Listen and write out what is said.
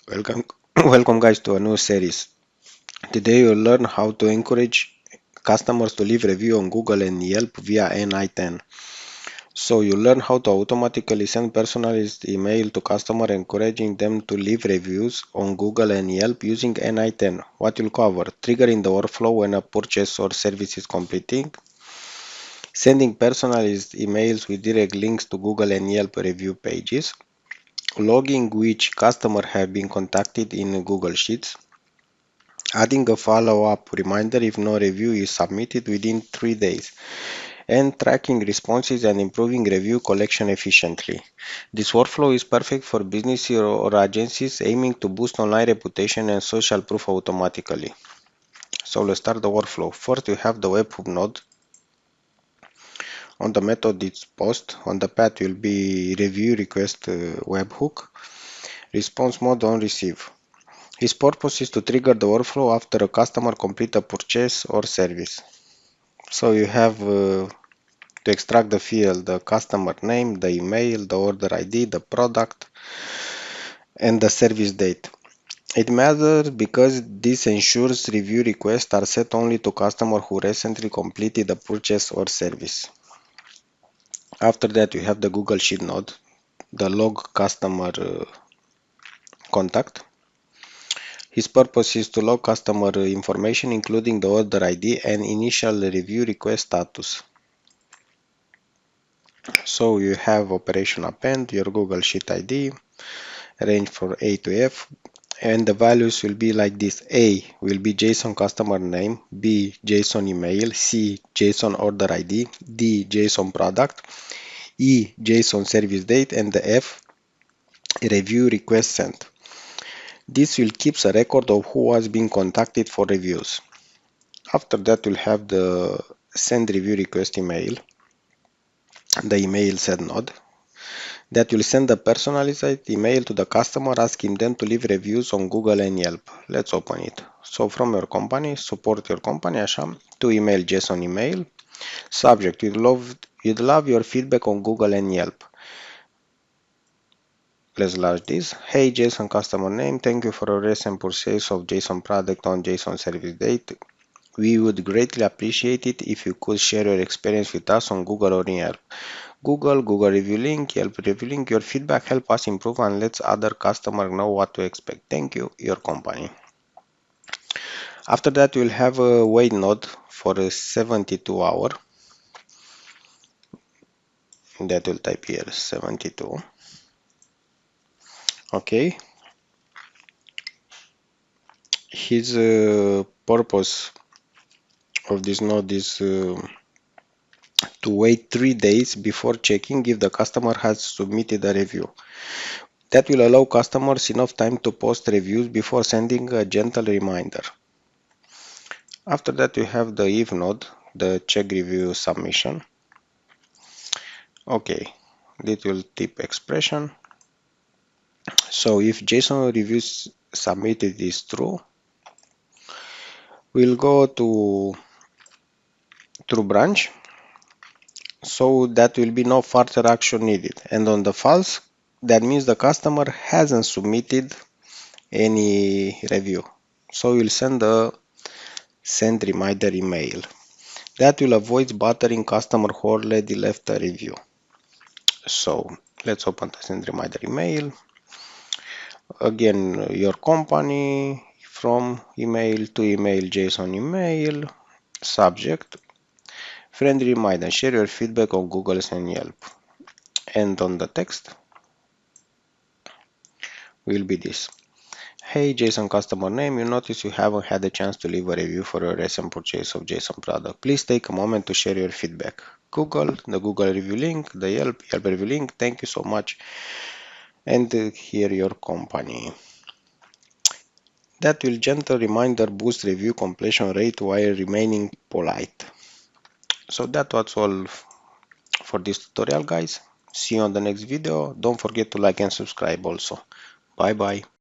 Welcome, welcome guys to a new series. Today you'll learn how to encourage customers to leave review on Google and Yelp via n8n. So you'll learn how to automatically send personalized email to customer encouraging them to leave reviews on Google and Yelp using n8n. What you'll cover: triggering the workflow when a purchase or service is completing, sending personalized emails with direct links to Google and Yelp review pages, logging which customer have been contacted in Google Sheets, adding a follow-up reminder if no review is submitted within 3 days, and tracking responses and improving review collection efficiently. This workflow is perfect for businesses or agencies aiming to boost online reputation and social proof automatically. So let's start the workflow. First, you have the webhook node. On the method it's post. On the path will be review request webhook. Response mode on receive. His purpose is to trigger the workflow after a customer complete a purchase or service. So you have to extract the field, the customer name, the email, the order ID, the product, and the service date. It matters because this ensures review requests are set only to customers who recently completed a purchase or service. After that, you have the Google Sheet node, the log customer contact. His purpose is to log customer information, including the order ID and initial review request status. So you have operation append, your Google Sheet ID, range for A to F, and the values will be like this. A will be JSON customer name, B JSON email, C JSON order ID, D JSON product, E JSON service date, and the F review request sent. This will keep a record of who has been contacted for reviews. After that, we'll have the send review request email, the email send node, that will send a personalized email to the customer asking them to leave reviews on Google and Yelp. Let's open it. So from your company, support your company, așa, to email JSON email, subject, you'd love your feedback on Google and Yelp. Let's launch this. Hey JSON customer name, thank you for your recent purchase of JSON product on JSON service date. We would greatly appreciate it if you could share your experience with us on Google or Yelp. Google review link, Yelp review link. Your feedback help us improve and lets other customers know what to expect. Thank you, your company. After that, you'll have a wait node for 72 hours. That will type here 72. Okay. His purpose of this node is to wait 3 days before checking if the customer has submitted a review. That will allow customers enough time to post reviews before sending a gentle reminder. After that, you have the if node, the check review submission. Okay, this will type expression. So if JSON reviews submitted is true, we'll go to true branch. So that will be no further action needed. And on the false, that means the customer hasn't submitted any review. So we'll send a send reminder email. That will avoid bothering customer who already left a review. So let's open the send reminder email. Again, your company, from email to email, JSON email, subject, friendly reminder, share your feedback on Google and Yelp. And on the text will be this. Hey JSON customer name, you notice you haven't had a chance to leave a review for your recent purchase of JSON product. Please take a moment to share your feedback. Google, the Google review link, the Yelp review link, thank you so much. And here your company. That will gentle reminder boost review completion rate while remaining polite. So that was all for this tutorial, guys. See you on the next video. Don't forget to like and subscribe also. Bye bye.